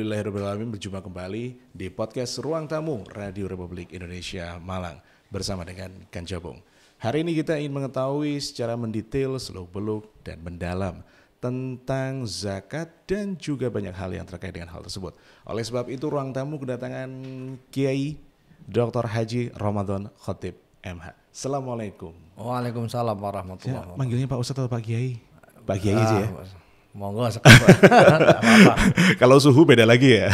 Alhamdulillahirrahmanirrahim, berjumpa kembali di podcast Ruang Tamu Radio Republik Indonesia Malang bersama dengan Kang Jabong. Hari ini kita ingin mengetahui secara mendetail, seluk-beluk dan mendalam tentang zakat dan juga banyak hal yang terkait dengan hal tersebut. Oleh sebab itu Ruang Tamu kedatangan Kiai Dr. Haji Ramadan Khotib MH. Assalamualaikum. Waalaikumsalam warahmatullahi wabarakatuh. Manggilnya Pak Ustadz atau Pak Kiai? Pak Kiai aja ya? Monggo sekarang. Kalau suhu beda lagi ya.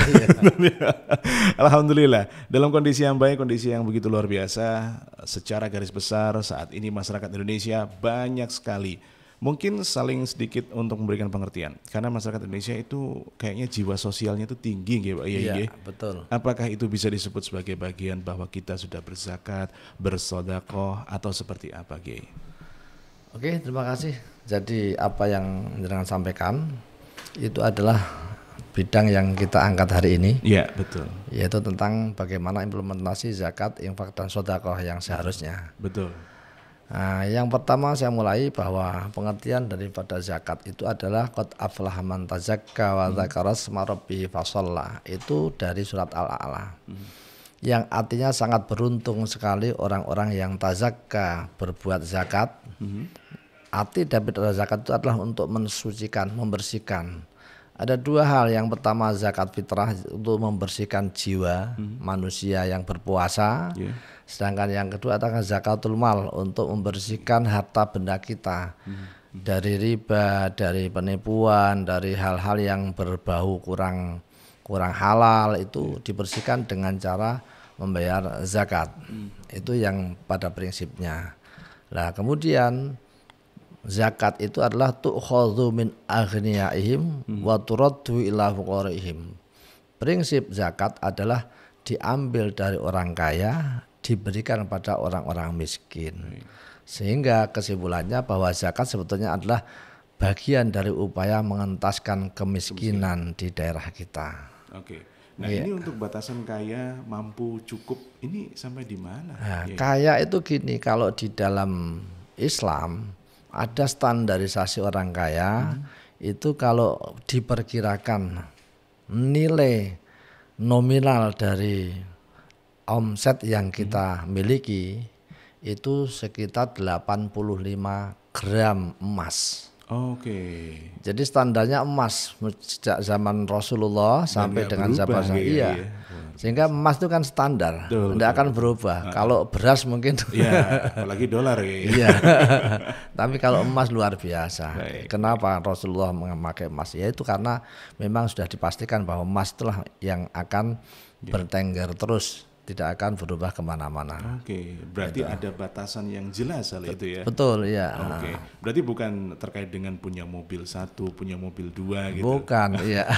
Alhamdulillah, dalam kondisi yang baik, kondisi yang begitu luar biasa, secara garis besar saat ini masyarakat Indonesia banyak sekali mungkin saling sedikit untuk memberikan pengertian, karena masyarakat Indonesia itu kayaknya jiwa sosialnya itu tinggi ya Pak. Iya, betul. Apakah itu bisa disebut sebagai bagian bahwa kita sudah berzakat, bersedekah atau seperti apa, Kiai? Oke, terima kasih. Jadi apa yang jenengan sampaikan itu adalah bidang yang kita angkat hari ini. Iya, betul. Yaitu tentang bagaimana implementasi zakat, infak dan sedekah yang seharusnya. Betul. Nah, yang pertama saya mulai bahwa pengertian daripada zakat itu adalah qad aflaha man tazakka wa dzakara isma rabbih fasalla. Itu dari surat Al-A'la. Yang artinya sangat beruntung sekali orang-orang yang tazakka, berbuat zakat. Arti dari zakat itu adalah untuk mensucikan, membersihkan. Ada dua hal. Yang pertama zakat fitrah untuk membersihkan jiwa manusia yang berpuasa. Sedangkan yang kedua adalah zakatul mal untuk membersihkan harta benda kita dari riba, dari penipuan, dari hal-hal yang berbau kurang halal, itu dibersihkan dengan cara membayar zakat. Itu yang pada prinsipnya. Nah, kemudian zakat itu adalah tu'khadhu min aghniyaihim wa turaddu ila fuqaraihim. Prinsip zakat adalah diambil dari orang kaya, diberikan pada orang-orang miskin. Sehingga kesimpulannya bahwa zakat sebetulnya adalah bagian dari upaya mengentaskan kemiskinan di daerah kita. Oke. Nah, ini untuk batasan kaya, mampu, cukup, ini sampai di mana? Nah, kaya itu gini, kalau di dalam Islam ada standarisasi orang kaya. Itu kalau diperkirakan nilai nominal dari omset yang kita miliki itu sekitar 85 gram emas. Oke. Jadi standarnya emas sejak zaman Rasulullah sampai dengan zaman saya. Iya. Sehingga emas itu kan standar, tidak akan berubah. Kalau beras mungkin. Iya, apalagi dolar ya. Iya. Tapi kalau emas luar biasa. Kenapa Rasulullah memakai emas? Ya itu karena memang sudah dipastikan bahwa emas itulah yang akan bertengger terus, tidak akan berubah kemana-mana. Oke, berarti ada batasan yang jelas hal itu ya? Betul, ya. Oke, berarti bukan terkait dengan punya mobil satu, punya mobil dua gitu? Bukan, iya.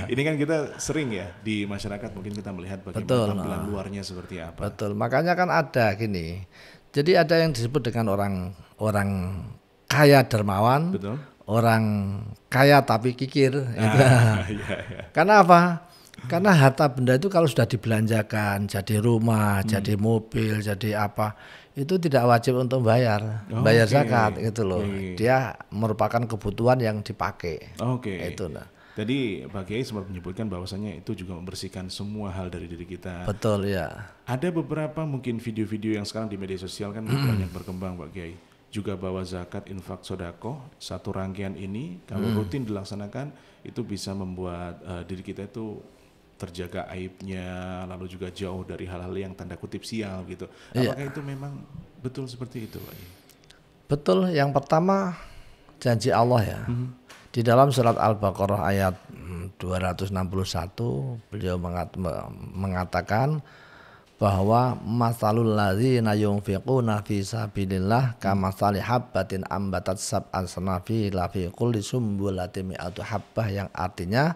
Ini kan kita sering ya di masyarakat mungkin kita melihat bagaimana tampilan luarnya seperti apa. Betul, makanya kan ada gini. Jadi ada yang disebut dengan orang kaya dermawan, betul. Orang kaya tapi kikir. Karena apa? Karena harta benda itu kalau sudah dibelanjakan, jadi rumah, jadi mobil, jadi apa, itu tidak wajib untuk bayar zakat gitu loh. Dia merupakan kebutuhan yang dipakai. Itu nah. Tadi Pak Kiai sempat menyebutkan bahwasannya itu juga membersihkan semua hal dari diri kita. Betul ya. Ada beberapa mungkin video-video yang sekarang di media sosial kan banyak berkembang Pak Kiai. Juga bahwa zakat, infak, sedekah satu rangkaian ini kalau rutin dilaksanakan itu bisa membuat diri kita itu terjaga aibnya, lalu juga jauh dari hal-hal yang tanda kutip sial gitu. Apakah itu memang betul seperti itu, Pak? Betul. Yang pertama janji Allah ya. Di dalam surat Al-Baqarah ayat 261 beliau mengatakan bahwa masalul ladzina yunfiquna fi sabilillah kamatsali habbatin ambatat sab'an sanabila fi kulli sumbulatin mi'atu habbah, yang artinya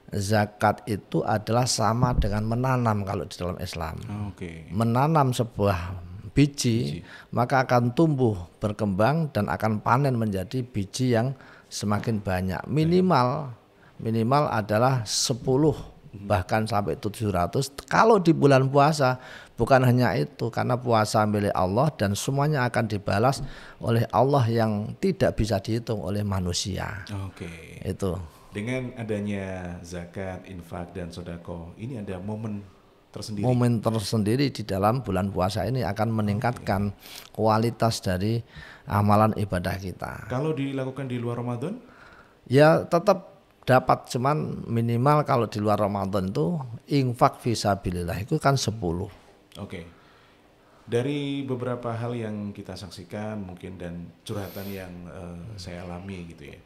zakat itu adalah sama dengan menanam kalau di dalam Islam. Menanam sebuah biji, maka akan tumbuh, berkembang dan akan panen menjadi biji yang semakin banyak. Minimal adalah 10 bahkan sampai 700 kalau di bulan puasa. Bukan hanya itu, karena puasa milik Allah dan semuanya akan dibalas oleh Allah yang tidak bisa dihitung oleh manusia. Itu. Dengan adanya zakat, infak, dan sodako, ini ada momen tersendiri. Momen tersendiri di dalam bulan puasa ini akan meningkatkan kualitas dari amalan ibadah kita. Kalau dilakukan di luar Ramadan? Ya tetap dapat, cuman minimal kalau di luar Ramadan itu infak fisabilillah itu kan 10. Oke. Dari beberapa hal yang kita saksikan mungkin dan curhatan yang saya alami gitu ya.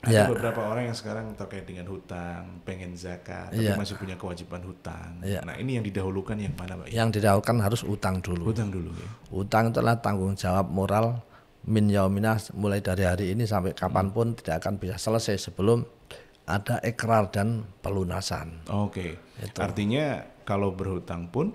Ada beberapa orang yang sekarang terkait dengan hutang, pengen zakat, tapi masih punya kewajiban hutang. Nah ini yang didahulukan yang mana Pak? Yang didahulukan harus utang dulu. Hutang dulu ya. Utang itu adalah tanggung jawab moral min yaumina, mulai dari hari ini sampai kapanpun tidak akan bisa selesai sebelum ada ikrar dan pelunasan. Oke. Artinya kalau berhutang pun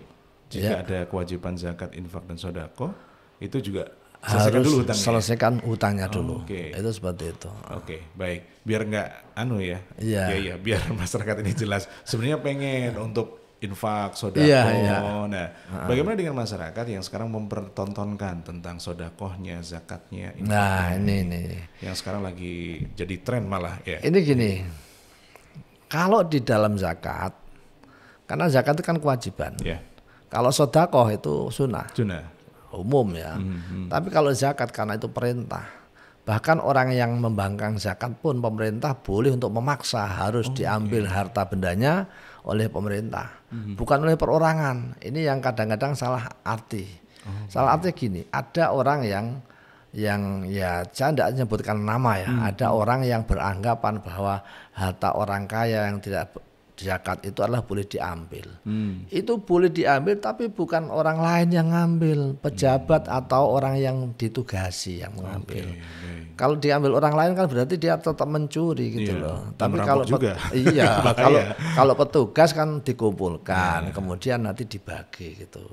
jika ada kewajiban zakat, infak dan sodako itu juga selesaikan harus dulu hutangnya. Selesaikan hutangnya dulu. Oke. Itu seperti itu. Oke, baik. Biar nggak ya. Iya. Biar masyarakat ini jelas. Sebenarnya pengen untuk infak, sodako. Nah, bagaimana dengan masyarakat yang sekarang mempertontonkan tentang sodakohnya, zakatnya, infaknya? Nah, ini. Yang sekarang lagi jadi tren malah ya. Ini gini. Kalau di dalam zakat, karena zakat itu kan kewajiban. Ya. Kalau sodakoh itu sunnah. Umum ya. Tapi kalau zakat karena itu perintah. Bahkan orang yang membangkang zakat pun pemerintah boleh untuk memaksa harus diambil harta bendanya oleh pemerintah, bukan oleh perorangan. Ini yang kadang-kadang salah arti. Salah arti gini, ada orang yang ya saya tidak menyebutkan nama ya, ada orang yang beranggapan bahwa harta orang kaya yang tidak zakat itu adalah boleh diambil. Itu boleh diambil tapi bukan orang lain yang ngambil, pejabat atau orang yang ditugasi yang mengambil. Kalau diambil orang lain kan berarti dia tetap mencuri gitu loh. Tapi kalau juga. kalau petugas kan dikumpulkan, kemudian nanti dibagi gitu.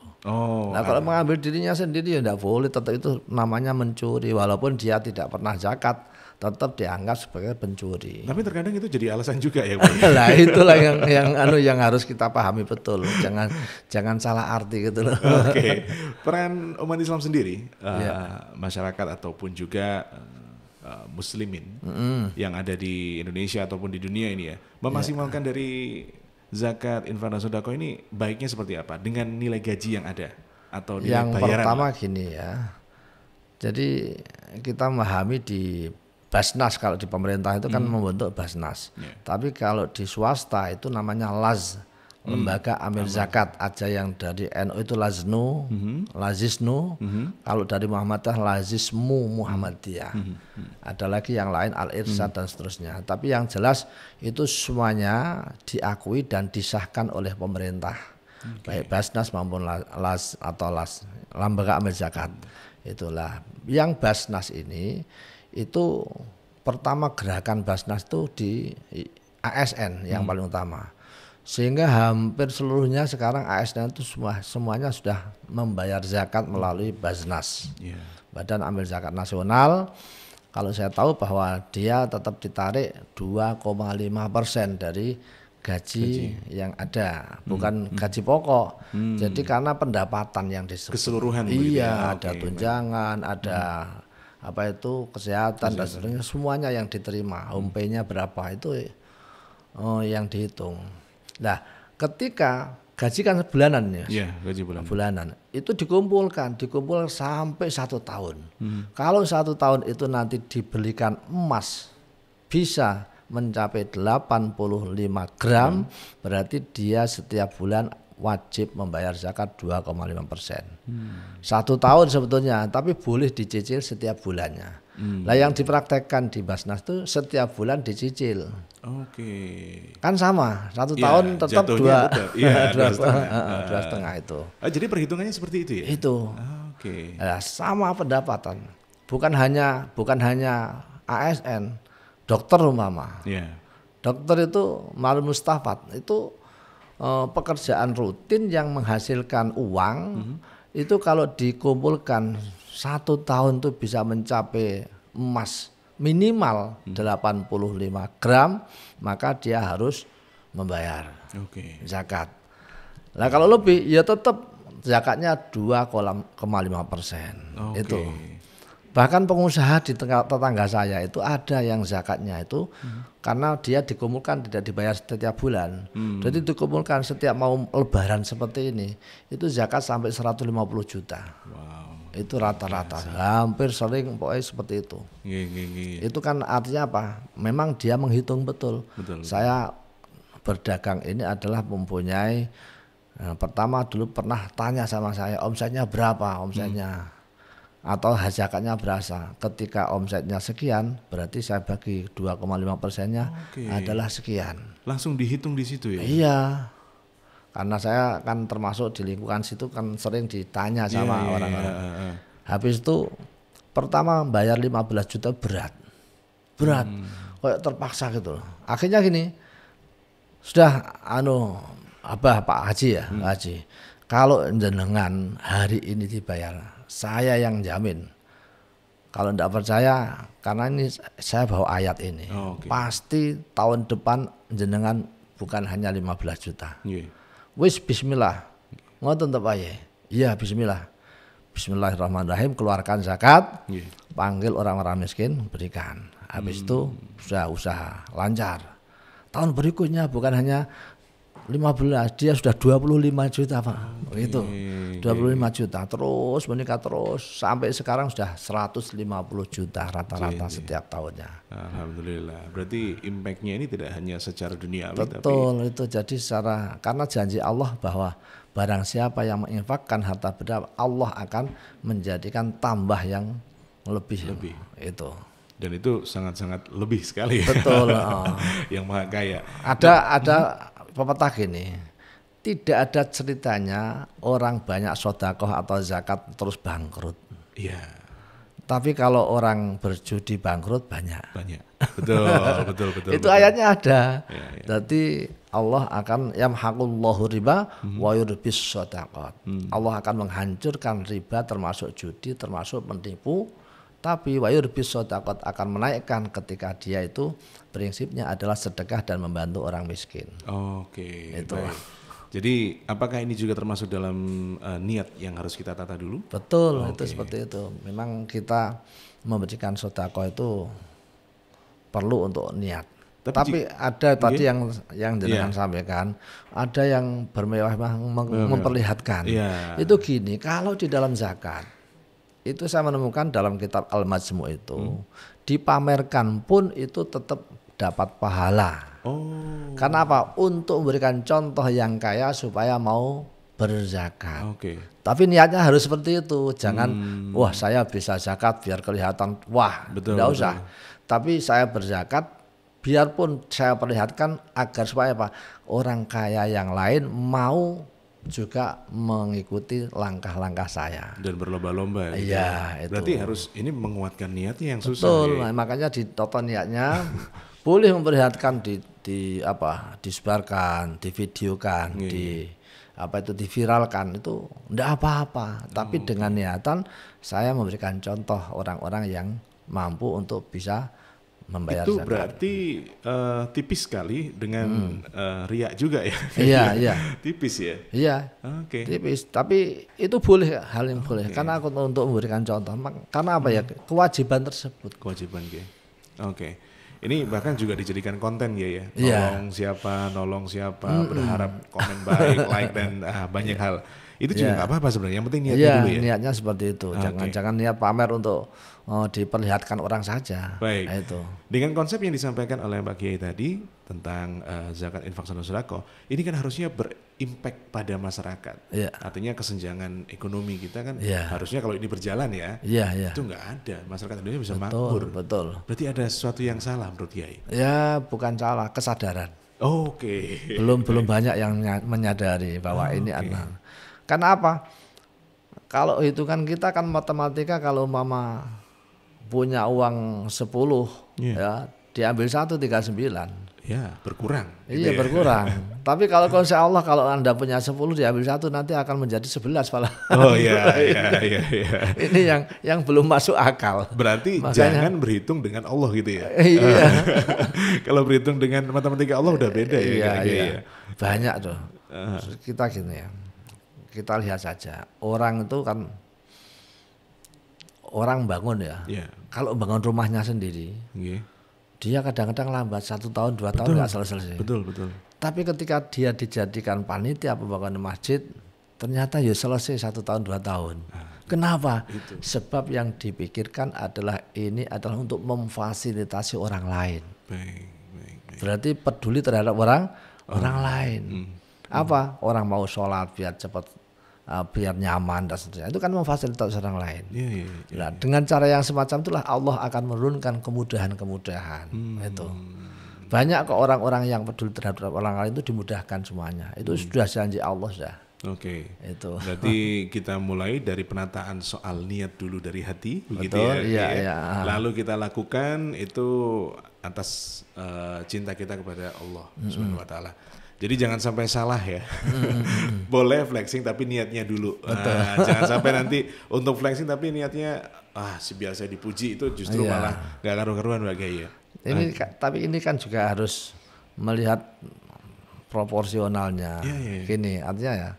Nah kalau mengambil dirinya sendiri ya tidak boleh, tetap itu namanya mencuri walaupun dia tidak pernah zakat. Tetap dianggap sebagai pencuri. Tapi terkadang itu jadi alasan juga ya Pak. Nah itulah yang harus kita pahami betul. Jangan salah arti gitu loh. Oke. Peran umat Islam sendiri, masyarakat ataupun juga muslimin yang ada di Indonesia ataupun di dunia ini ya, memaksimalkan dari zakat, infak dan sedekah ini baiknya seperti apa dengan nilai gaji yang ada atau nilai yang bayaran? Yang pertama gini ya. Jadi kita memahami di Basnas, kalau di pemerintah itu kan membentuk Basnas. Tapi kalau di swasta itu namanya LAZ, Lembaga Amil Zakat. Aja yang dari NU itu Laznu, Lazisnu. Kalau dari Muhammadiyah Lazismu Muhammadiyah. Ada lagi yang lain Al-Irsyad dan seterusnya. Tapi yang jelas itu semuanya diakui dan disahkan oleh pemerintah. Baik Basnas maupun LAZ atau LAZ, Lembaga Amil Zakat. Itulah yang Basnas ini. Itu pertama gerakan Basnas itu di ASN yang paling utama, sehingga hampir seluruhnya sekarang ASN itu semuanya sudah membayar zakat melalui Basnas, Badan Amil Zakat Nasional. Kalau saya tahu bahwa dia tetap ditarik 2,5% dari gaji yang ada, bukan gaji pokok. Jadi karena pendapatan yang disebut keseluruhan, ada tunjangan, ada apa itu kesehatan dan sebagainya, semuanya yang diterima, home pay-nya berapa itu yang dihitung. Nah, ketika gaji kan bulanan ya, gaji bulanan itu dikumpul sampai 1 tahun. Kalau 1 tahun itu nanti dibelikan emas bisa mencapai 85 gram, berarti dia setiap bulan wajib membayar zakat 2,5%. 1 tahun sebetulnya, tapi boleh dicicil setiap bulannya. Nah yang dipraktekkan di Basnas itu setiap bulan dicicil. Kan sama, 1 tahun tetap 2,5 itu. Jadi perhitungannya seperti itu ya? Itu. Nah, sama pendapatan. Bukan hanya ASN, dokter umpama. Dokter itu Mal Mustafat itu pekerjaan rutin yang menghasilkan uang, itu kalau dikumpulkan 1 tahun itu bisa mencapai emas minimal 85 gram, maka dia harus membayar zakat. Nah kalau lebih ya tetap zakatnya 2,5%. Itu. Bahkan pengusaha di tetangga saya itu ada yang zakatnya itu karena dia dikumpulkan tidak dibayar setiap bulan. Jadi dikumpulkan setiap mau lebaran seperti ini, itu zakat sampai 150 juta. Wow. Itu rata-rata. Hampir sering pokoknya seperti itu. Itu kan artinya apa? Memang dia menghitung betul. Saya berdagang ini adalah mempunyai pertama dulu pernah tanya sama saya omsetnya berapa omsetnya. Atau zakatnya berasa. Ketika omsetnya sekian, berarti saya bagi 2,5%-nya adalah sekian. Langsung dihitung di situ ya? Iya. Karena saya kan termasuk di lingkungan situ kan sering ditanya sama orang-orang. Habis itu pertama bayar 15 juta berat. Kayak terpaksa gitu loh. Akhirnya gini. Sudah Pak Haji ya, Pak Haji. Kalau jenengan hari ini dibayar, saya yang jamin. Kalau tidak percaya, karena ini saya bawa ayat ini. Pasti tahun depan jenengan bukan hanya 15 juta. Wis bismillah. Ngoten to Pak ya? Iya bismillah. Bismillahirrahmanirrahim, keluarkan zakat. Panggil orang-orang miskin, berikan. Habis itu sudah usaha lancar. Tahun berikutnya bukan hanya 15, dia sudah 25 juta Pak. Itu 25 juta terus meningkat terus sampai sekarang sudah 150 juta rata-rata setiap tahunnya. Alhamdulillah. Berarti impactnya ini tidak hanya secara dunia. Betul, itu jadi secara karena janji Allah bahwa barang siapa yang menginfakkan harta benda, Allah akan menjadikan tambah yang lebih. Itu. Dan itu sangat-sangat lebih sekali. Betul. Yang maha kaya. Ada pepatah gini, tidak ada ceritanya orang banyak sodakoh atau zakat terus bangkrut. Iya. Tapi kalau orang berjudi bangkrut banyak. Betul. Itu ayatnya ada. Jadi Allah akan yamhaqullahu riba wa yurbis shadaqat. Allah akan menghancurkan riba termasuk judi, termasuk menipu. Tapi wa yurbis shadaqat akan menaikkan ketika dia itu prinsipnya adalah sedekah dan membantu orang miskin. Itu. Jadi apakah ini juga termasuk dalam niat yang harus kita tata dulu? Betul, itu seperti itu. Memang kita memberikan sedekah itu perlu untuk niat. Tapi ada tadi yang jenengan sampaikan, ada yang bermewah memperlihatkan. Itu gini, kalau di dalam zakat itu saya menemukan dalam kitab Al-Majmu' itu dipamerkan pun itu tetap dapat pahala. Karena apa? Untuk memberikan contoh yang kaya supaya mau berzakat. Tapi niatnya harus seperti itu. Jangan wah saya bisa zakat biar kelihatan wah, tidak usah. Tapi saya berzakat biarpun saya perlihatkan agar supaya apa? Orang kaya yang lain mau juga mengikuti langkah-langkah saya dan berlomba-lomba. Iya, itu. Berarti harus ini menguatkan niatnya yang susah. Betul, makanya ditoto niatnya boleh memperlihatkan disebarkan, divideokan, diviralkan itu enggak apa-apa. Tapi dengan niatan saya memberikan contoh orang-orang yang mampu untuk bisa membayar itu zakat. Berarti tipis sekali dengan riak juga ya. Iya. Tipis ya. Iya. Tipis. Tapi itu boleh, hal yang boleh. Karena aku untuk memberikan contoh. Karena apa ya? Kewajiban tersebut. Kewajiban ya. Ini bahkan juga dijadikan konten ya. Nolong siapa, berharap komen baik, like dan banyak hal. Itu juga nggak apa-apa sebenarnya. Yang penting niatnya dulu ya. Niatnya seperti itu. Jangan niat pamer untuk diperlihatkan orang saja. Baik. Nah, itu. Dengan konsep yang disampaikan oleh Pak Kiai tadi tentang zakat, infak, dan sedekah, ini kan harusnya berimpact pada masyarakat. Artinya kesenjangan ekonomi kita kan harusnya kalau ini berjalan itu nggak ada. Masyarakat Indonesia bisa makmur. Betul. Berarti ada sesuatu yang salah menurut Kiai. Ya bukan salah, kesadaran. Belum banyak yang menyadari bahwa ini adalah. Karena apa? Kalau itu kan kita kan matematika, kalau mama punya uang 10 diambil 1 39. Ya, berkurang. Iya, berkurang. Tapi kalau insya Allah kalau Anda punya 10 diambil 1 nanti akan menjadi 11 malah. Iya. Ini yang belum masuk akal. Berarti jangan berhitung dengan Allah gitu ya. Iya. Kalau berhitung dengan matematika Allah udah beda ya. Iya. Banyak tuh. Kita gini ya. Kita lihat saja. Orang itu kan orang bangun ya. Iya. Kalau bangun rumahnya sendiri, Nggih. dia kadang-kadang lambat 1 tahun 2 tahun nggak selesai. Betul. Tapi ketika dia dijadikan panitia pembangunan masjid, ternyata ya selesai 1 tahun 2 tahun. Kenapa? Sebab yang dipikirkan adalah ini adalah untuk memfasilitasi orang lain. Baik. Berarti peduli terhadap orang lain. Apa? Orang mau sholat biar cepat, biar nyaman dan seterusnya. Itu kan memfasilitasi orang lain. Iya. Nah, dengan cara yang semacam itulah Allah akan menurunkan kemudahan-kemudahan. Itu. Banyak kok orang-orang yang peduli terhadap orang lain itu dimudahkan semuanya. Itu sudah janji Allah sudah. Oke. Itu. Berarti kita mulai dari penataan soal niat dulu dari hati, begitu Betul, ya. iya. Lalu kita lakukan itu atas cinta kita kepada Allah Subhanahu wa taala. Jadi jangan sampai salah ya. Boleh flexing tapi niatnya dulu. Jangan sampai nanti untuk flexing tapi niatnya biar saya dipuji, itu justru malah gak karu-karuan Pak Kiai ya. Tapi ini kan juga harus melihat proporsionalnya. Gini, artinya ya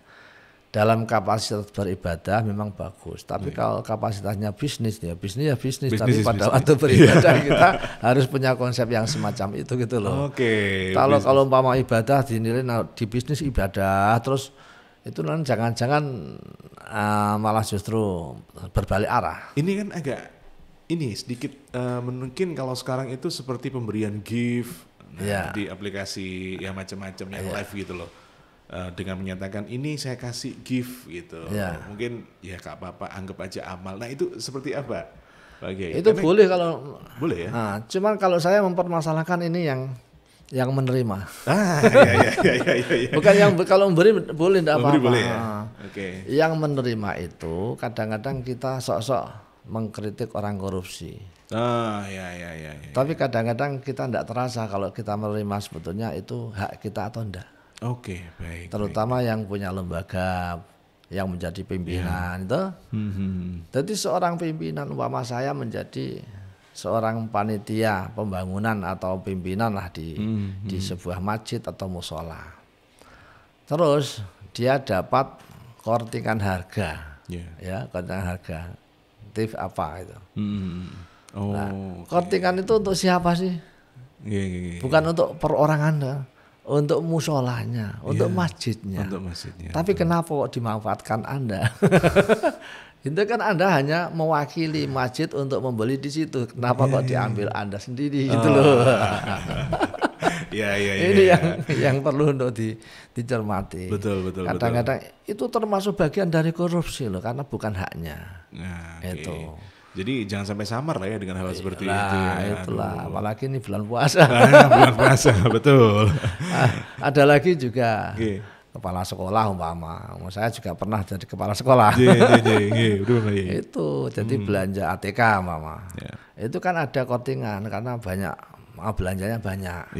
dalam kapasitas beribadah memang bagus, tapi kalau kapasitasnya bisnis bisnis, tapi pada waktu beribadah kita harus punya konsep yang semacam itu gitu loh. Kalau umpama ibadah dinilai di bisnis ibadah, terus itu nanti jangan-jangan malah justru berbalik arah. Ini kan agak sedikit mungkin kalau sekarang itu seperti pemberian gift di aplikasi yang macam-macam yang live gitu loh. Dengan menyatakan ini saya kasih gift gitu, mungkin ya gak apa-apa, anggap aja amal. Nah itu seperti apa Pak Kiai? Itu boleh kalau boleh ya. Cuman kalau saya mempermasalahkan ini yang menerima. Iya. Bukan yang kalau memberi boleh tidak apa-apa. Boleh ya. Yang menerima itu kadang-kadang kita sok-sok mengkritik orang korupsi. Iya. Tapi kadang-kadang kita tidak terasa kalau kita menerima sebetulnya itu hak kita atau enggak. Baik. Terutama yang punya lembaga, yang menjadi pimpinan itu. Jadi seorang pimpinan, umpama saya menjadi seorang panitia pembangunan atau pimpinan lah di sebuah masjid atau musola. Terus dia dapat kortingan harga, kortingan harga, TIF apa itu. Kortingan itu untuk siapa sih? Bukan untuk perorangan, untuk musolanya, untuk masjidnya. Tapi kenapa kok dimanfaatkan Anda? Itu kan Anda hanya mewakili masjid untuk membeli di situ. Kenapa kok diambil Anda sendiri gitu loh. Ini yang perlu untuk dicermati. Betul. Kadang-kadang itu termasuk bagian dari korupsi loh, karena bukan haknya. Itu. Jadi jangan sampai samar lah ya dengan hal seperti itu. Itulah, apalagi ini bulan puasa. Bulan puasa, betul. Ada lagi juga kepala sekolah umpama. Saya juga pernah jadi kepala sekolah. Itu jadi belanja ATK umpama. Itu kan ada kortingan karena banyak belanjanya banyak.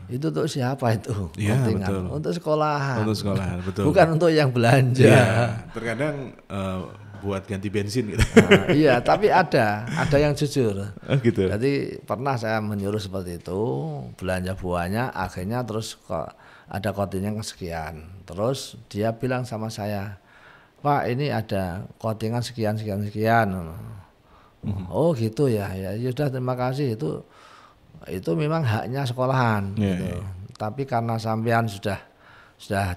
Itu untuk siapa itu? Kortingan untuk sekolahan. Betul. Bukan untuk yang belanja. Terkadang buat ganti bensin gitu. Iya, tapi ada yang jujur. Gitu. Jadi pernah saya menyuruh seperti itu, belanja buahnya, akhirnya terus kok ada kortingan sekian. Terus dia bilang sama saya, Pak ini ada kortingan sekian. Oh gitu ya, sudah terima kasih, itu memang haknya sekolahan. Gitu. Tapi karena sampean sudah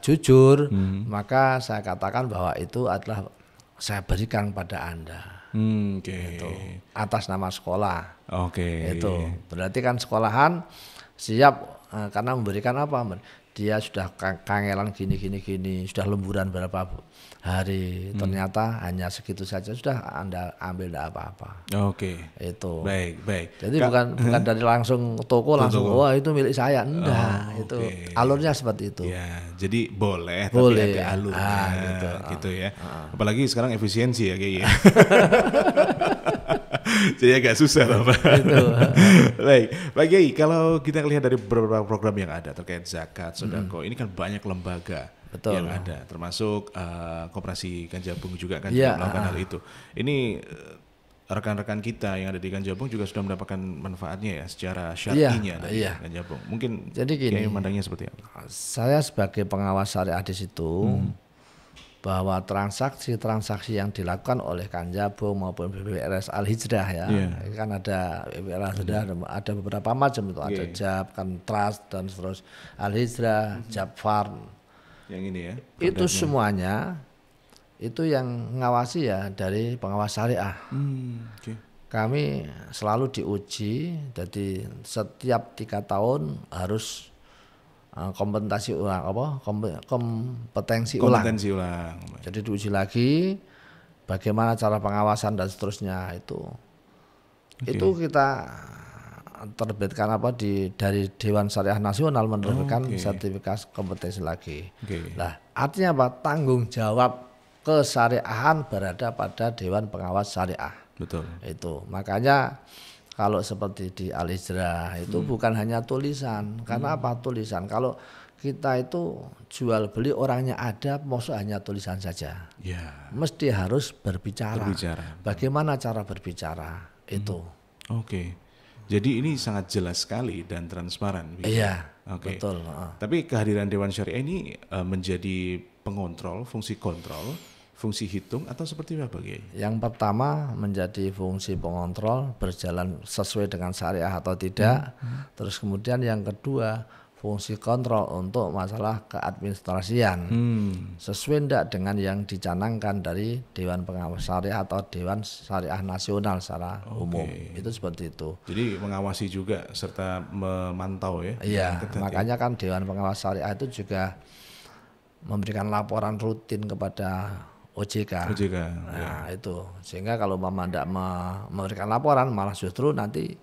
jujur, maka saya katakan bahwa itu adalah saya berikan pada Anda. Gitu. Atas nama sekolah. Itu berarti kan sekolahan siap karena memberikan apa? Dia sudah kangelan gini, sudah lemburan berapa hari, ternyata hanya segitu saja sudah Anda ambil tidak apa-apa. Itu. Baik. Jadi bukan dari langsung toko langsung wah itu milik saya, enggak. Itu alurnya seperti itu. Ya, jadi boleh tapi ada alurnya gitu ya. Apalagi sekarang efisiensi ya kayaknya. Jadi agak susah lah Pak. Baik, Pak Kiai, kalau kita lihat dari beberapa program yang ada terkait zakat, sodako, ini kan banyak lembaga yang ada, termasuk Koperasi Kanjabung juga kan melakukan hal itu. Ini rekan-rekan kita yang ada di Kanjabung juga sudah mendapatkan manfaatnya ya secara syar'inya dari Kanjabung. Mungkin jadi gini, Kiai memandangnya seperti apa? Saya sebagai pengawas syariah di situ bahwa transaksi-transaksi yang dilakukan oleh Kanjabung maupun BPRS Al Hijrah ya, kan ada BPRS Al Hijrah, ada beberapa macam itu, ada JAB, kan Trust dan terus Al Hijrah, JAB Farm. Yang ini ya. Itu semuanya itu yang ngawasi ya dari pengawas syariah. Kami selalu diuji, jadi setiap 3 tahun harus kompetensi ulang. Jadi diuji lagi bagaimana cara pengawasan dan seterusnya itu. Itu kita terbitkan dari Dewan Syariah Nasional menerbitkan sertifikat kompetensi lagi. Nah, artinya apa? Tanggung jawab kesyariahan berada pada Dewan Pengawas Syariah. Betul. Itu makanya kalau seperti di Al Hijrah itu bukan hanya tulisan. Karena apa tulisan? Kalau kita itu jual beli orangnya ada, maksud hanya tulisan saja. Mesti harus berbicara. Bagaimana cara berbicara itu? Jadi ini sangat jelas sekali dan transparan. Iya, betul. Tapi kehadiran Dewan Syariah ini menjadi pengontrol, fungsi kontrol, fungsi hitung atau seperti apa, Kiai? Yang pertama menjadi fungsi pengontrol, berjalan sesuai dengan syariah atau tidak. Terus kemudian yang kedua fungsi kontrol untuk masalah keadministrasian, sesuai tidak dengan yang dicanangkan dari Dewan Pengawas Syariah atau Dewan Syariah Nasional secara umum. Itu seperti itu. Jadi mengawasi juga serta memantau ya? Iya, makanya kan Dewan Pengawas Syariah itu juga memberikan laporan rutin kepada OJK. Nah, itu sehingga kalau Mama tidak memberikan laporan, malah justru nanti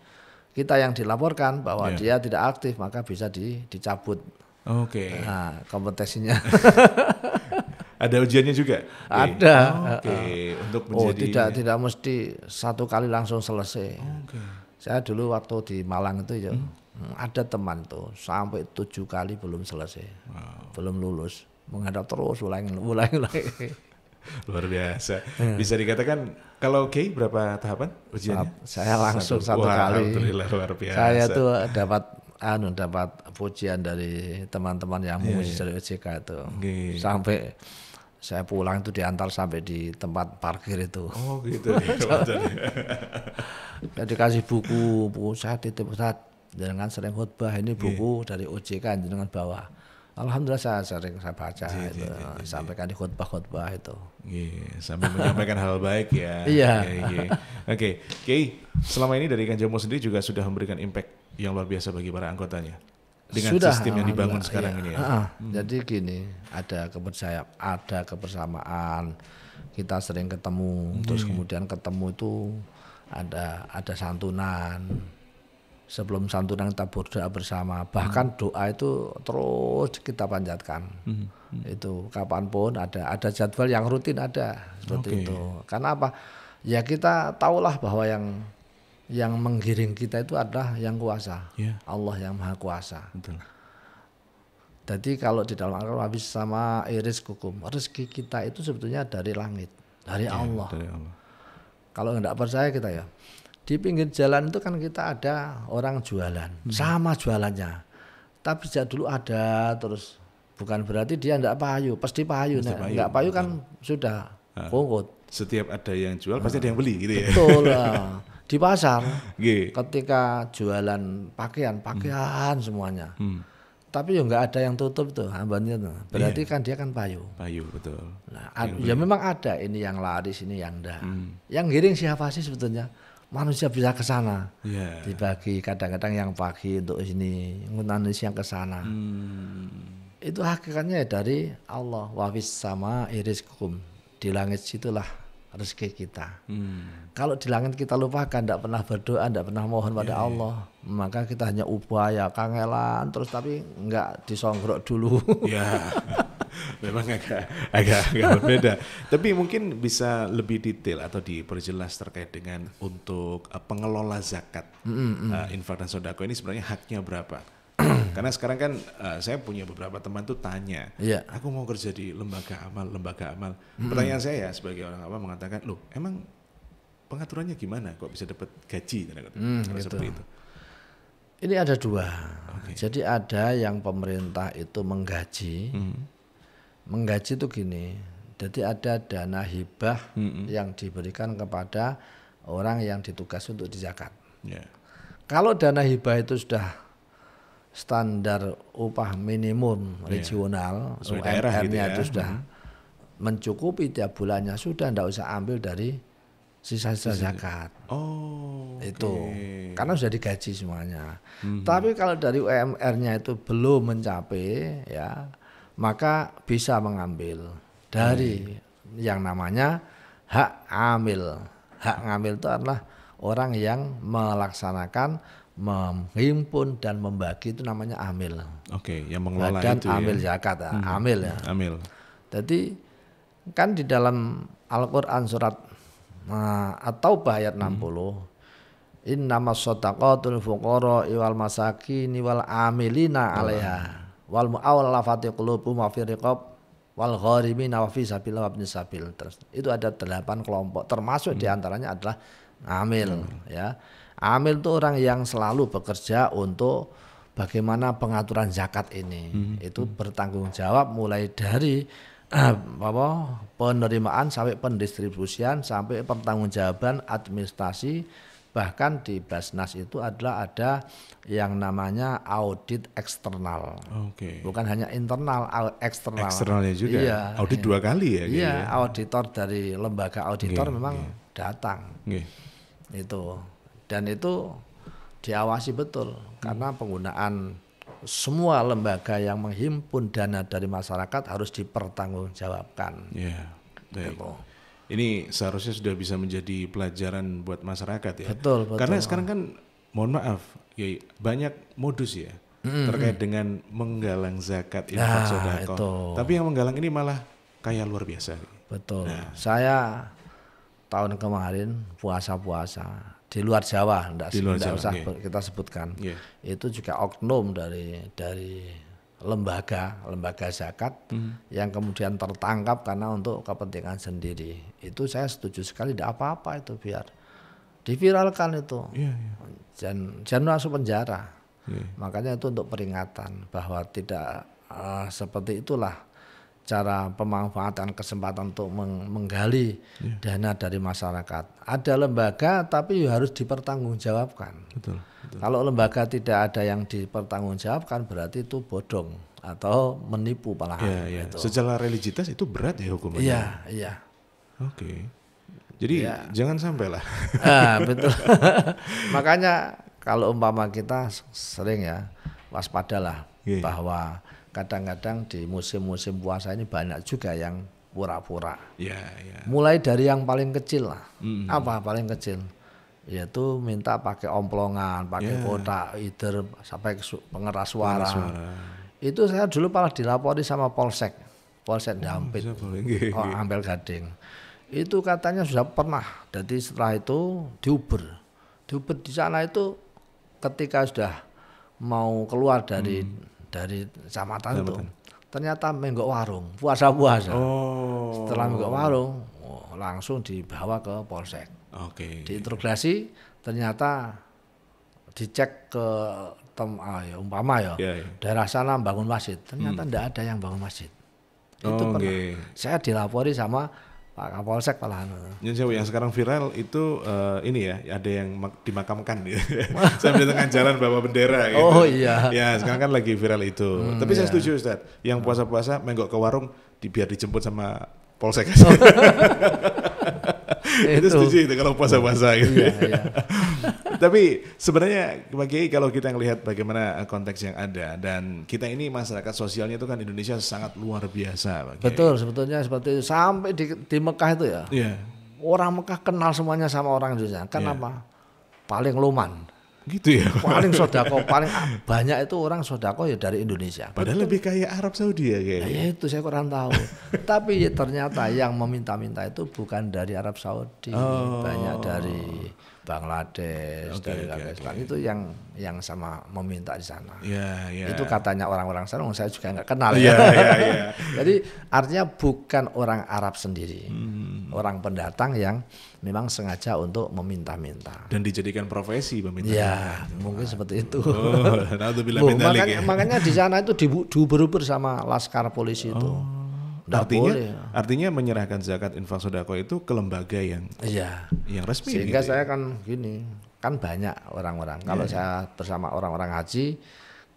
kita yang dilaporkan bahwa dia tidak aktif, maka bisa dicabut. Nah, kompetensinya. Ada ujiannya juga? Ada. Untuk menjadi tidak mesti satu kali langsung selesai. Saya dulu waktu di Malang itu ya, ada teman tuh sampai 7 kali belum selesai, belum lulus, menghadap terus ulangi. Luar biasa. Bisa dikatakan kalau Kiai berapa tahapan ujiannya? Saya langsung satu kali. Alhamdulillah, luar biasa. Saya tuh dapat pujian dari teman-teman yang menguji dari OJK itu. Sampai saya pulang itu diantar sampai di tempat parkir itu. Saya dikasih buku saya titip Ustaz, dengan sering khutbah ini buku dari OJK dengan bawa. Alhamdulillah saya baca itu, sampaikan di khutbah itu. Sambil menyampaikan hal baik ya. Iya. Oke, Kiai, selama ini dari Kanjabo sendiri juga sudah memberikan impact yang luar biasa bagi para anggotanya dengan sistem yang dibangun sekarang ini ya. Jadi gini, ada kebersamaan, kita sering ketemu, terus kemudian ketemu itu ada santunan. Sebelum santunan kita berdoa bersama, bahkan doa itu terus kita panjatkan. Itu kapanpun ada jadwal yang rutin ada seperti itu. Karena apa? Ya kita tahulah bahwa yang menggiring kita itu adalah yang kuasa, Allah yang maha kuasa. Jadi kalau di dalam Al-Quran habis sama rizqukum, rezeki kita itu sebetulnya dari langit, dari Allah. Kalau nggak percaya kita ya. Di pinggir jalan itu kan kita ada orang jualan, sama jualannya. Tapi sejak dulu ada terus, bukan berarti dia enggak payu, pasti payu. Enggak payu kan sudah pungkut. Setiap ada yang jual pasti ada yang beli gitu ya. Betul lah. Di pasar, ketika jualan pakaian semuanya. Tapi ya enggak ada yang tutup tuh hambannya tuh. Berarti kan dia kan payu. Payu betul. Nah, ya memang ada ini yang laris, ini yang enggak. Yang giring siapa sih sebetulnya? Manusia bisa ke sana, dibagi kadang-kadang yang pagi untuk sini, manusia yang ke sana. Itu hakikatnya dari Allah. Wa fis sama rizqukum, di langit situlah rezeki kita. Kalau di langit kita lupakan, tidak pernah berdoa, tidak pernah mohon pada Allah, maka kita hanya upaya kangelan terus, tapi enggak disongkrok dulu. Memang agak berbeda. Tapi mungkin bisa lebih detail atau diperjelas terkait dengan untuk pengelola zakat, infak dan sodako ini sebenarnya haknya berapa? Karena sekarang kan saya punya beberapa teman tuh tanya, aku mau kerja di lembaga amal. Pertanyaan saya sebagai orang awam mengatakan, loh emang pengaturannya gimana? Kok bisa dapat gaji? Seperti itu. Ini ada dua. Jadi ada yang pemerintah itu menggaji. Menggaji itu gini, Jadi ada dana hibah yang diberikan kepada orang yang ditugas untuk dizakat. Ya. Kalau dana hibah itu sudah standar upah minimum regional, Sesuai daerah gitu UMR-nya ya. itu sudah mencukupi tiap bulannya, sudah tidak usah ambil dari sisa-sisa zakat. Oh, Itu oke. karena sudah digaji semuanya. Tapi kalau dari UMR-nya itu belum mencapai, ya maka bisa mengambil dari yang namanya hak amil. Hak ngambil itu adalah orang yang melaksanakan, menghimpun dan membagi, itu namanya amil. Oke, yang mengelola Badan itu amil ya. zakat, amil ya. Amil. Jadi kan di dalam Al-Quran surat At-Taubah ayat 60, innamas shadaqatul fuqara wal masakin wal amilina 'alaiha wal mu'allafati qulubuhum wa fi riqab wal gharimina wa fi sabilillah wa ibnis sabil. Terus itu ada 8 kelompok, termasuk diantaranya adalah amil ya. Amil itu orang yang selalu bekerja untuk bagaimana pengaturan zakat ini. Itu bertanggung jawab mulai dari penerimaan sampai pendistribusian sampai pertanggungjawaban administrasi. Bahkan di Basnas itu ada yang namanya audit eksternal. Oke. Bukan hanya internal, eksternal. Eksternalnya juga. Iya, Audit 2 kali ya. Iya, auditor dari lembaga auditor memang datang. Oke. Itu. Dan itu diawasi betul karena penggunaan semua lembaga yang menghimpun dana dari masyarakat harus dipertanggungjawabkan. Ya. Baik. Gitu. Ini seharusnya sudah bisa menjadi pelajaran buat masyarakat ya. Betul. Karena sekarang kan, mohon maaf, ya banyak modus ya terkait dengan menggalang zakat, infak, sedekah. itu. Tapi yang menggalang ini malah kaya luar biasa. Betul. Saya tahun kemarin puasa-puasa di luar Jawa, enggak usah kita sebutkan. Yeah. Itu juga oknum dari lembaga zakat yang kemudian tertangkap karena untuk kepentingan sendiri. Itu saya setuju sekali, tidak apa-apa itu, biar diviralkan itu. Jangan masuk penjara. Makanya itu untuk peringatan bahwa tidak seperti itulah cara pemanfaatan kesempatan untuk menggali dana dari masyarakat. Ada lembaga tapi harus dipertanggungjawabkan. Betul. Kalau lembaga tidak ada yang dipertanggungjawabkan berarti itu bodong atau menipu malahan. Gitu. Secara religiusitas itu berat ya hukumannya. Iya. Oke. Jadi jangan sampai lah. Betul. Makanya kalau umpama kita sering ya waspadalah bahwa kadang-kadang di musim-musim puasa ini banyak juga yang pura-pura. Mulai dari yang paling kecil lah. Apa paling kecil? Yaitu minta pakai omplongan, pakai kotak, either sampai pengeras suara. Itu saya dulu malah dilapori sama Polsek Dampit, Ampel Gading. Itu katanya sudah pernah. Jadi setelah itu diuber di sana itu ketika sudah mau keluar dari kecamatan itu, ternyata menggok warung puasa. Setelah menggok warung, langsung dibawa ke Polsek. Diinterogasi, ternyata dicek ke umpama daerah sana bangun masjid, ternyata tidak ada yang bangun masjid. Itu pernah saya dilapori sama Pak Kapolsek malahan. Yang sekarang viral itu ini ya, ada yang dimakamkan gitu. Sambil di tengah jalan bawa bendera gitu. Oh iya. Ya sekarang kan lagi viral itu. Tapi saya setuju Ustaz, yang puasa-puasa menggok ke warung biar dijemput sama Polsek. Itu setuju itu kalau puasa-puasa gitu. Iya. Tapi sebenarnya Pak Kiai, kalau kita ngelihat bagaimana konteks yang ada, dan kita ini masyarakat sosialnya itu kan Indonesia sangat luar biasa Pak Kiai. Betul, sebetulnya seperti itu. Sampai di Mekah itu ya. Orang Mekah kenal semuanya sama orang Indonesia. Kenapa? Paling luman. Gitu ya. Paling sodako, paling banyak itu orang sodako ya dari Indonesia. Padahal lebih kaya Arab Saudi ya kayaknya. Ya itu saya kurang tahu. Tapi ternyata yang meminta-minta itu bukan dari Arab Saudi, banyak dari Bangladesh, dari Pakistan. Itu yang sama meminta di sana. Itu katanya orang-orang sana, saya juga nggak kenal. Jadi artinya bukan orang Arab sendiri, orang pendatang yang memang sengaja untuk meminta-minta. Dan dijadikan profesi meminta. Ya, mungkin seperti itu. Makanya di sana itu diuber-uber sama laskar polisi itu. Artinya menyerahkan zakat infak sedekah itu ke lembaga yang resmi. Sehingga gitu. saya kan gini, kan banyak orang-orang. Kalau saya bersama orang-orang haji,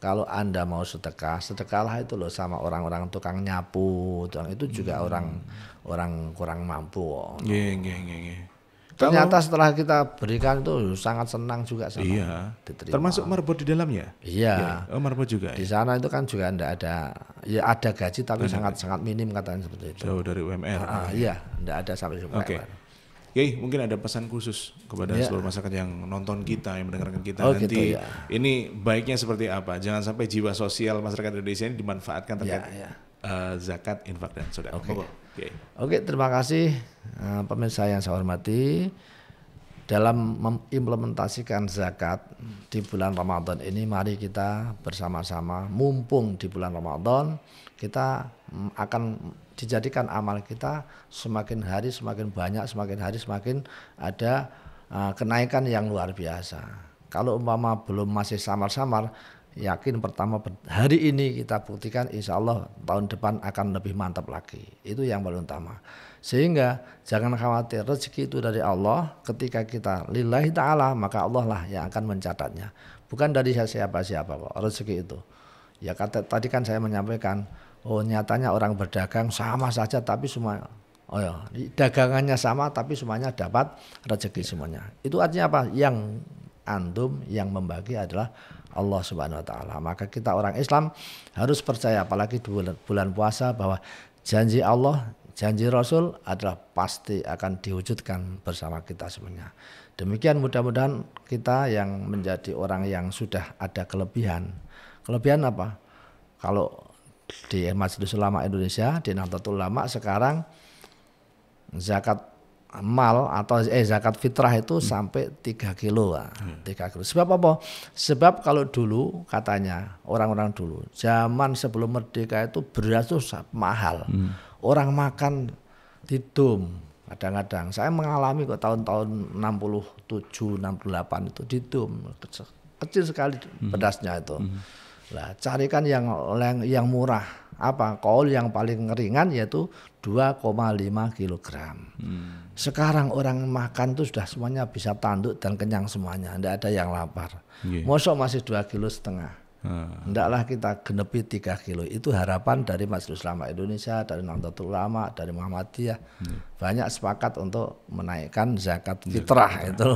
kalau Anda mau sedekahlah itu loh sama orang-orang tukang nyapu, itu juga orang kurang mampu. Ternyata setelah kita berikan itu sangat senang juga sama. Diterima. Termasuk marbot di dalamnya. Iya. Marbot juga. Di sana itu kan juga enggak ada, ya ada gaji tapi sangat minim katanya seperti itu. Jauh dari UMR. Iya, enggak ada sampai UMR. Oke. Mungkin ada pesan khusus kepada seluruh masyarakat yang nonton kita, yang mendengarkan kita nanti. Gitu, ini baiknya seperti apa? Jangan sampai jiwa sosial masyarakat Indonesia ini dimanfaatkan terkait zakat, infak dan sedekah. Oke, terima kasih pemirsa yang saya hormati. Dalam mengimplementasikan zakat di bulan Ramadan ini, mari kita bersama-sama, mumpung di bulan Ramadan, kita akan dijadikan amal kita semakin hari semakin banyak, semakin hari semakin ada kenaikan yang luar biasa. Kalau umpama belum masih samar-samar, yakin pertama hari ini kita buktikan, insya Allah tahun depan akan lebih mantap lagi. Itu yang paling utama. Sehingga jangan khawatir, rezeki itu dari Allah. Ketika kita lillahi ta'ala, maka Allah lah yang akan mencatatnya. Bukan dari siapa-siapa kok rezeki itu. Ya tadi kan saya menyampaikan, nyatanya orang berdagang sama saja tapi semua dagangannya sama tapi semuanya dapat rezeki semuanya. Itu artinya apa? Yang antum yang membagi adalah Allah Subhanahu wa taala. Maka kita orang Islam harus percaya, apalagi di bulan puasa, bahwa janji Allah, janji Rasul adalah pasti akan diwujudkan bersama kita semuanya. Demikian mudah-mudahan kita yang menjadi orang yang sudah ada kelebihan. Kelebihan apa? Kalau di Majelis Ulama Indonesia, di Nahdlatul Ulama sekarang zakat mal atau zakat fitrah itu sampai 3 kilo. 3 kilo. Sebab apa? Sebab kalau dulu katanya orang-orang dulu zaman sebelum merdeka itu beras itu mahal. Orang makan didum kadang-kadang. Saya mengalami kok tahun-tahun 67, 68 itu didum. Kecil sekali pedasnya itu. Lah carikan yang murah. Apa? Kaul yang paling ringan yaitu 2,5 kilogram. Sekarang orang makan itu sudah semuanya bisa tanduk dan kenyang semuanya, tidak ada yang lapar. Mosok masih 2,5 kilo. Hendaklah kita genepi 3 kilo. Itu harapan dari Majelis Ulama Indonesia, dari Nahdlatul Ulama, dari Muhammadiyah. Banyak sepakat untuk menaikkan zakat fitrah itu.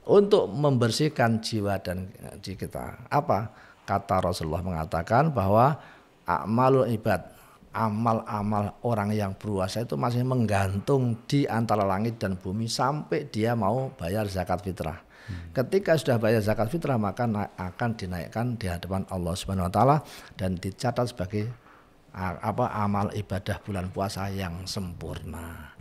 Untuk membersihkan jiwa dan diri kita. Apa? Kata Rasulullah mengatakan bahwa amalul ibad, amal-amal orang yang berpuasa itu masih menggantung di antara langit dan bumi sampai dia mau bayar zakat fitrah. Ketika sudah bayar zakat fitrah, maka akan dinaikkan di hadapan Allah Subhanahu wa taala dan dicatat sebagai amal ibadah bulan puasa yang sempurna.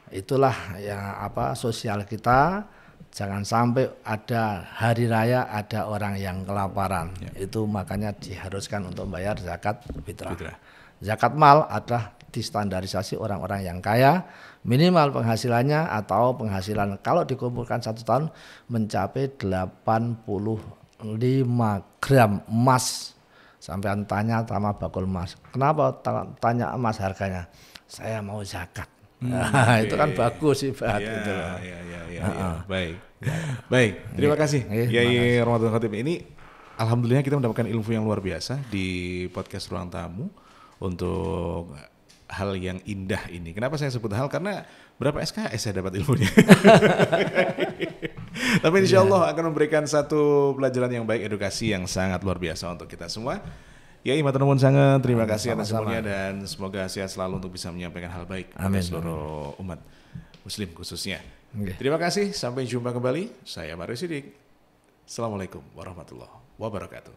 Itulah yang sosial kita. Jangan sampai ada hari raya ada orang yang kelaparan. Itu makanya diharuskan untuk bayar zakat fitrah. Zakat mal adalah distandarisasi orang-orang yang kaya, minimal penghasilannya atau penghasilan kalau dikumpulkan 1 tahun mencapai 85 gram emas. Sampai tanya sama bakul emas, kenapa tanya emas harganya? Saya mau zakat. Itu kan bagus ibarat itu. Baik. Terima kasih Yai Ramadan Khatib. Ini alhamdulillah kita mendapatkan ilmu yang luar biasa di podcast Ruang Tamu untuk hal yang indah ini. Kenapa saya sebut hal? Karena berapa SKS saya dapat ilmunya. Tapi insya Allah akan memberikan satu pelajaran yang baik, edukasi yang sangat luar biasa untuk kita semua. Yai matur nuwun sangat, terima kasih atas semuanya dan semoga sehat selalu untuk bisa menyampaikan hal baik kepada seluruh umat muslim khususnya. Terima kasih, sampai jumpa kembali. Saya Mario Sidik. Assalamualaikum warahmatullahi wabarakatuh.